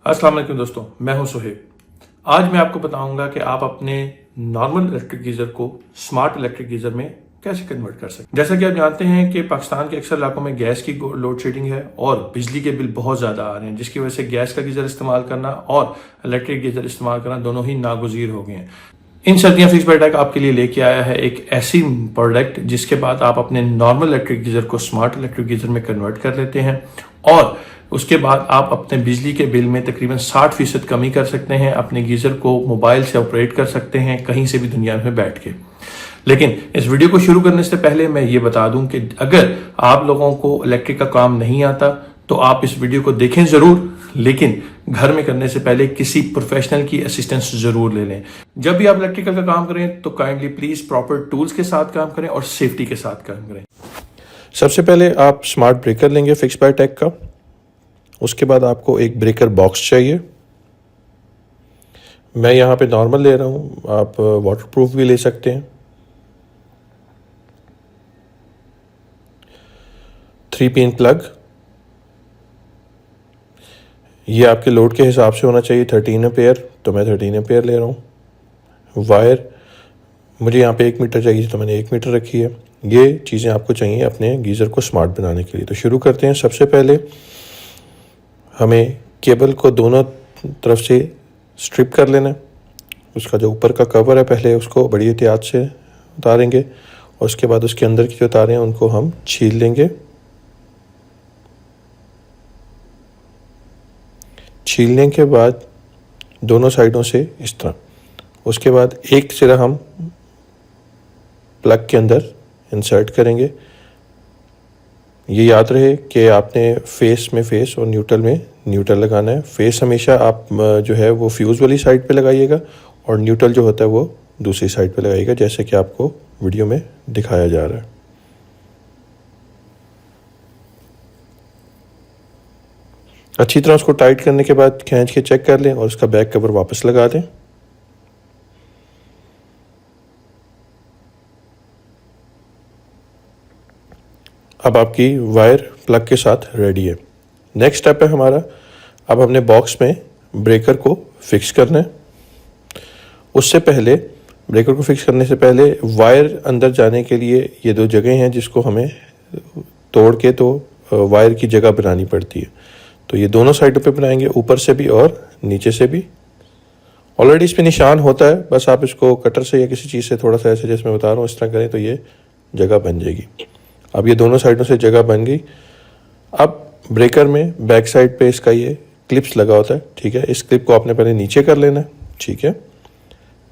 अस्सलाम वालेकुम दोस्तों, मैं हूं सुहेब। आज मैं आपको बताऊंगा कि आप अपने नॉर्मल इलेक्ट्रिक गीजर को स्मार्ट इलेक्ट्रिक गीजर में कैसे कन्वर्ट कर सकते हैं। जैसा कि आप जानते हैं कि पाकिस्तान के अक्सर इलाकों में गैस की लोड शेडिंग है और बिजली के बिल बहुत ज़्यादा आ रहे हैं, जिसकी वजह से गैस का गीजर इस्तेमाल करना और इलेक्ट्रिक गीजर इस्तेमाल करना दोनों ही नागुज़ीर हो गए हैं। इन सर्दियां फिक्स बाय टेक आपके लिए लेके आया है एक ऐसी प्रोडक्ट जिसके बाद आप अपने नॉर्मल इलेक्ट्रिक गीजर को स्मार्ट इलेक्ट्रिक गीजर में कन्वर्ट कर लेते हैं और उसके बाद आप अपने बिजली के बिल में तकरीबन 60% कमी कर सकते हैं। अपने गीजर को मोबाइल से ऑपरेट कर सकते हैं कहीं से भी दुनिया में बैठ के। लेकिन इस वीडियो को शुरू करने से पहले मैं ये बता दूं कि अगर आप लोगों को इलेक्ट्रिक का काम नहीं आता तो आप इस वीडियो को देखें जरूर, लेकिन घर में करने से पहले किसी प्रोफेशनल की असिस्टेंस जरूर ले लें। जब भी आप इलेक्ट्रिकल का काम करें तो काइंडली प्लीज प्रॉपर टूल्स के साथ काम करें और सेफ्टी के साथ काम करें। सबसे पहले आप स्मार्ट ब्रेकर लेंगे फिक्स बाय टेक का। उसके बाद आपको एक ब्रेकर बॉक्स चाहिए। मैं यहाँ पे नॉर्मल ले रहा हूँ, आप वाटरप्रूफ भी ले सकते हैं। 3 पिन प्लग, ये आपके लोड के हिसाब से होना चाहिए। 13 एम्पेयर, तो मैं 13 एम्पेयर ले रहा हूँ। वायर मुझे यहाँ पे 1 मीटर चाहिए तो मैंने 1 मीटर रखी है। ये चीज़ें आपको चाहिए अपने गीज़र को स्मार्ट बनाने के लिए। तो शुरू करते हैं। सबसे पहले हमें केबल को दोनों तरफ से स्ट्रिप कर लेना है। उसका जो ऊपर का कवर है पहले उसको बड़ी एहतियात से उतारेंगे और उसके बाद उसके अंदर की जो तारें हैं उनको हम छील लेंगे। छीलने के बाद दोनों साइडों से इस तरह, उसके बाद एक सिरा हम प्लग के अंदर इंसर्ट करेंगे। ये याद रहे कि आपने फेस में फेस और न्यूट्रल में न्यूट्रल लगाना है। फेस हमेशा आप जो है वो फ्यूज़ वाली साइड पे लगाइएगा और न्यूट्रल जो होता है वो दूसरी साइड पे लगाइएगा, जैसे कि आपको वीडियो में दिखाया जा रहा है। अच्छी तरह उसको टाइट करने के बाद खींच के चेक कर लें और उसका बैक कवर वापस लगा दें। अब आपकी वायर प्लग के साथ रेडी है। नेक्स्ट स्टेप है हमारा, अब हमने बॉक्स में ब्रेकर को फिक्स करना है। उससे पहले ब्रेकर को फिक्स करने से पहले वायर अंदर जाने के लिए ये 2 जगह हैं जिसको हमें तोड़ के तो वायर की जगह बनानी पड़ती है। तो ये दोनों साइडों पे बनाएंगे, ऊपर से भी और नीचे से भी। ऑलरेडी इस पर निशान होता है, बस आप इसको कटर से या किसी चीज़ से थोड़ा सा ऐसे जैसे मैं बता रहा हूँ इस तरह करें तो ये जगह बन जाएगी। अब ये दोनों साइडों से जगह बन गई। अब ब्रेकर में बैक साइड पे इसका ये क्लिप्स लगा होता है, ठीक है। इस क्लिप को आपने पहले नीचे कर लेना है, ठीक है।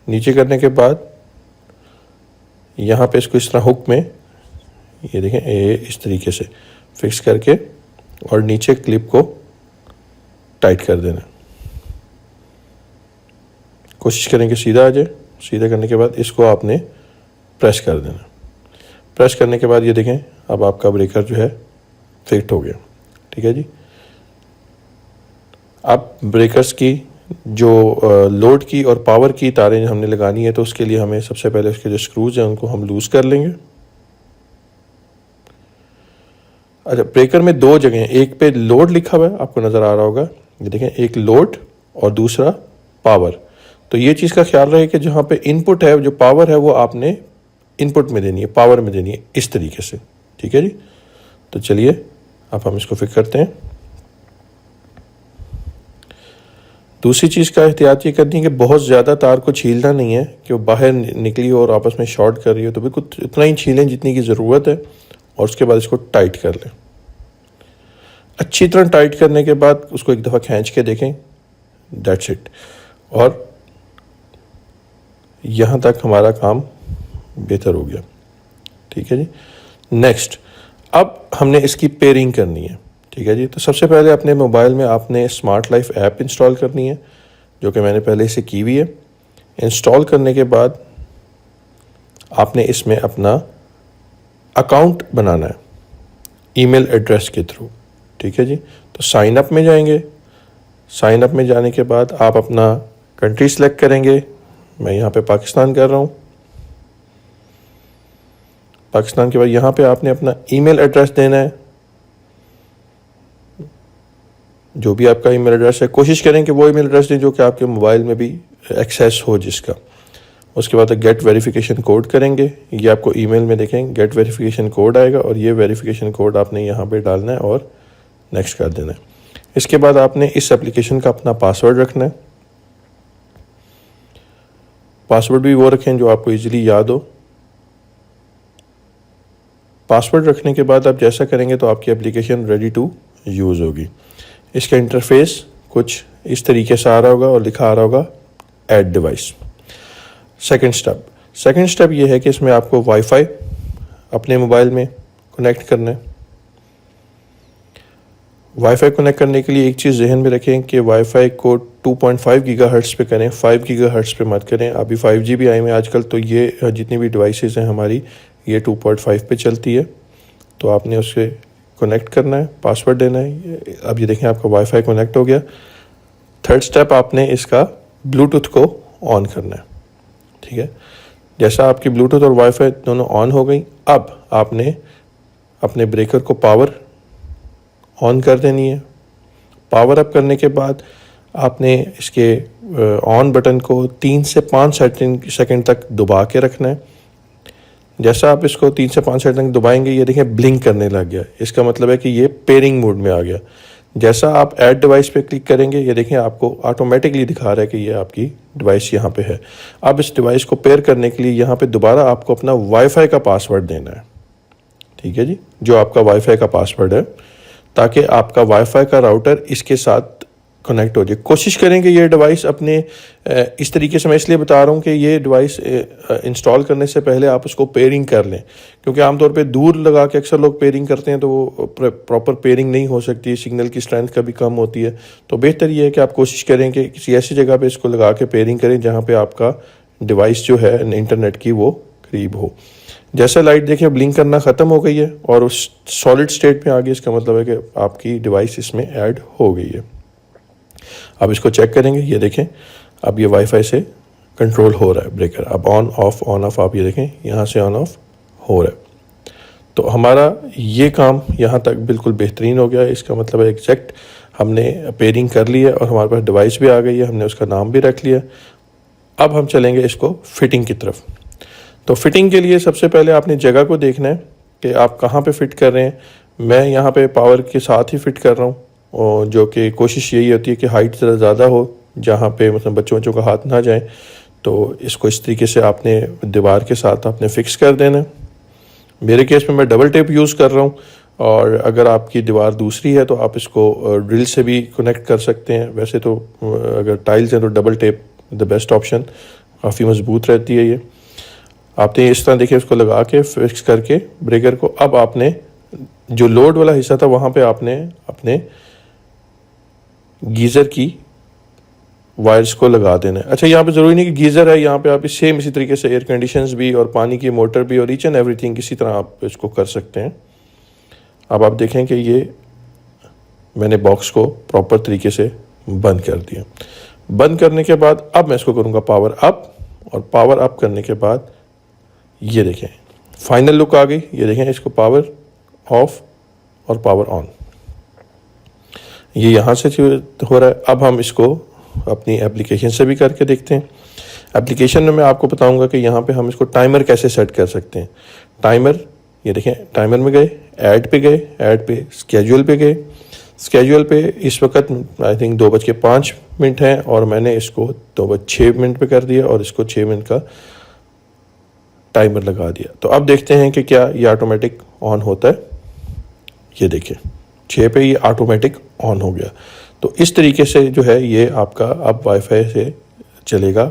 नीचे करने के बाद यहाँ पे इसको इस तरह हुक में ये देखें इस तरीके से फिक्स करके और नीचे क्लिप को टाइट कर देना। कोशिश करें कि सीधा आ जाए। सीधा करने के बाद इसको आपने प्रेस कर देना। प्रेस करने के बाद ये देखें अब आपका ब्रेकर जो है फिट हो गया, ठीक है जी। अब ब्रेकर्स की जो लोड की और पावर की तारें हमने लगानी है तो उसके लिए हमें सबसे पहले उसके जो स्क्रूज हैं उनको हम लूज कर लेंगे। अच्छा, ब्रेकर में 2 जगह हैं, एक पे लोड लिखा हुआ है आपको नज़र आ रहा होगा, ये देखें, एक लोड और दूसरा पावर। तो ये चीज़ का ख्याल रहे कि जहाँ पे इनपुट है, जो पावर है वो आपने इनपुट में देनी है, पावर में देनी है, इस तरीके से, ठीक है जी। तो चलिए अब हम इसको फिक्स करते हैं। दूसरी चीज़ का एहतियात ये करनी है कि बहुत ज़्यादा तार को छीलना नहीं है कि वो बाहर निकली हो और आपस में शॉर्ट कर रही हो, तो बिल्कुल इतना ही छीलें जितनी की ज़रूरत है और उसके बाद इसको टाइट कर लें। अच्छी तरह टाइट करने के बाद उसको एक दफ़ा खींच के देखें, दैट्स इट। और यहाँ तक हमारा काम बेहतर हो गया, ठीक है जी। नेक्स्ट, अब हमने इसकी पेयरिंग करनी है, ठीक है जी। तो सबसे पहले अपने मोबाइल में आपने स्मार्ट लाइफ ऐप इंस्टॉल करनी है, जो कि मैंने पहले से की हुई है। इंस्टॉल करने के बाद आपने इसमें अपना अकाउंट बनाना है ईमेल एड्रेस के थ्रू, ठीक है जी। तो साइन अप में जाएंगे। साइन अप में जाने के बाद आप अपना कंट्री सेलेक्ट करेंगे। मैं यहाँ पे पाकिस्तान कर रहा हूँ। पाकिस्तान के बाद यहाँ पे आपने अपना ईमेल एड्रेस देना है। जो भी आपका ईमेल एड्रेस है, कोशिश करें कि वो ईमेल एड्रेस दें जो कि आपके मोबाइल में भी एक्सेस हो जिसका। उसके बाद गेट वेरिफिकेशन कोड करेंगे, ये आपको ईमेल में देखें गेट वेरिफिकेशन कोड आएगा और ये वेरिफिकेशन कोड आपने यहाँ पे डालना है और नेक्स्ट कर देना है। इसके बाद आपने इस एप्लीकेशन का अपना पासवर्ड रखना है। पासवर्ड भी वो रखें जो आपको इजीली याद हो। पासवर्ड रखने के बाद आप जैसा करेंगे तो आपकी एप्लीकेशन रेडी टू यूज़ होगी। इसका इंटरफेस कुछ इस तरीके से आ रहा होगा और लिखा आ रहा होगा ऐड डिवाइस। सेकंड स्टेप ये है कि इसमें आपको वाईफाई अपने मोबाइल में कनेक्ट करना है। वाईफाई कनेक्ट करने के लिए एक चीज़ जहन में रखें कि वाईफाई को 2.5 गीगाहर्ट्ज़ पे करें, 5 गीगाहर्ट्ज़ पे मत करें। अभी 5G भी आए हुए आजकल, तो ये जितनी भी डिवाइसेस हैं हमारी ये 2.5 पे चलती है। तो आपने उससे कनेक्ट करना है, पासवर्ड देना है। अब ये देखें आपका वाईफाई कनेक्ट हो गया। थर्ड स्टेप आपने इसका ब्लूटूथ को ऑन करना है, ठीक है। जैसा आपकी ब्लूटूथ और वाईफाई दोनों ऑन हो गई, अब आपने अपने ब्रेकर को पावर ऑन कर देनी है। पावर अप करने के बाद आपने इसके ऑन बटन को 3 से 5 सेकंड तक दबा के रखना है। जैसा आप इसको 3 से 5 सेकंड तक दबाएंगे, ये देखें ब्लिंक करने लग गया। इसका मतलब है कि ये पेयरिंग मोड में आ गया। जैसा आप ऐड डिवाइस पे क्लिक करेंगे, ये देखें आपको ऑटोमेटिकली दिखा रहा है कि ये आपकी डिवाइस यहाँ पे है। अब इस डिवाइस को पेयर करने के लिए यहाँ पे दोबारा आपको अपना वाईफाई का पासवर्ड देना है, ठीक है जी, जो आपका वाईफाई का पासवर्ड है, ताकि आपका वाईफाई का राउटर इसके साथ कनेक्ट हो जाए। कोशिश करेंगे ये डिवाइस अपने इस तरीके से, मैं इसलिए बता रहा हूँ कि ये डिवाइस इंस्टॉल करने से पहले आप उसको पेयरिंग कर लें, क्योंकि आमतौर पे दूर लगा के अक्सर लोग पेयरिंग करते हैं तो वो प्रॉपर पेयरिंग नहीं हो सकती, सिग्नल की स्ट्रेंथ कभी कम होती है। तो बेहतर ये है कि आप कोशिश करें कि किसी ऐसी जगह पे इसको लगा के पेयरिंग करें जहाँ पे आपका डिवाइस जो है इंटरनेट की वो करीब हो। जैसा लाइट देखिए ब्लिंक करना ख़त्म हो गई है और उस सॉलिड स्टेट में आ गई, इसका मतलब है कि आपकी डिवाइस इसमें ऐड हो गई है। अब इसको चेक करेंगे, ये देखें अब ये वाईफाई से कंट्रोल हो रहा है ब्रेकर। अब ऑन ऑफ आप ये देखें यहाँ से ऑन ऑफ हो रहा है। तो हमारा ये काम यहाँ तक बिल्कुल बेहतरीन हो गया है। इसका मतलब है एग्जैक्ट हमने पेयरिंग कर ली है और हमारे पास डिवाइस भी आ गई है, हमने उसका नाम भी रख लिया। अब हम चलेंगे इसको फिटिंग की तरफ। तो फिटिंग के लिए सबसे पहले आपने जगह को देखना है कि आप कहाँ पे फिट कर रहे हैं। मैं यहाँ पे पावर के साथ ही फिट कर रहा हूँ, और जो कि कोशिश यही होती है कि हाइट ज़रा ज़्यादा हो, जहाँ पे मतलब बच्चों का हाथ ना जाए। तो इसको इस तरीके से आपने दीवार के साथ आपने फिक्स कर देना है। मेरे केस में मैं डबल टेप यूज़ कर रहा हूँ, और अगर आपकी दीवार दूसरी है तो आप इसको ड्रिल से भी कनेक्ट कर सकते हैं। वैसे तो अगर टाइल्स हैं तो double tape the best option, काफ़ी मजबूत रहती है ये। आपने इस तरह देखिए उसको लगा के फिक्स करके ब्रेकर को, अब आपने जो लोड वाला हिस्सा था वहाँ पे आपने अपने गीज़र की वायर्स को लगा देना है। अच्छा, यहाँ पे ज़रूरी नहीं कि गीज़र है, यहाँ पे आप सेम इसी तरीके से एयर कंडीशंस भी और पानी की मोटर भी और ईच एंड एवरीथिंग इसी तरह आप इसको कर सकते हैं। अब आप देखें कि ये मैंने बॉक्स को प्रॉपर तरीके से बंद कर दिया। बंद करने के बाद अब मैं इसको करूँगा पावर अप, और पावर अप करने के बाद ये देखें फाइनल लुक आ गई। ये देखें इसको पावर ऑफ और पावर ऑन, ये यहाँ से हो रहा है। अब हम इसको अपनी एप्लीकेशन से भी करके देखते हैं। एप्लीकेशन में मैं आपको बताऊंगा कि यहाँ पे हम इसको टाइमर कैसे सेट कर सकते हैं। टाइमर, ये देखें टाइमर में गए, ऐड पे गए, ऐड पे स्केड्यूल पे गए। स्केड्यूल पे इस वक्त आई थिंक 2:05 है और मैंने इसको 2:06 पे कर दिया और इसको 6 मिनट का टाइमर लगा दिया। तो अब देखते हैं कि क्या ये ऑटोमेटिक ऑन होता है। ये देखिए 6 पे ये ऑटोमेटिक ऑन हो गया। तो इस तरीके से जो है ये आपका अब वाईफाई से चलेगा,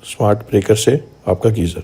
स्मार्ट ब्रेकर से आपका गीज़र।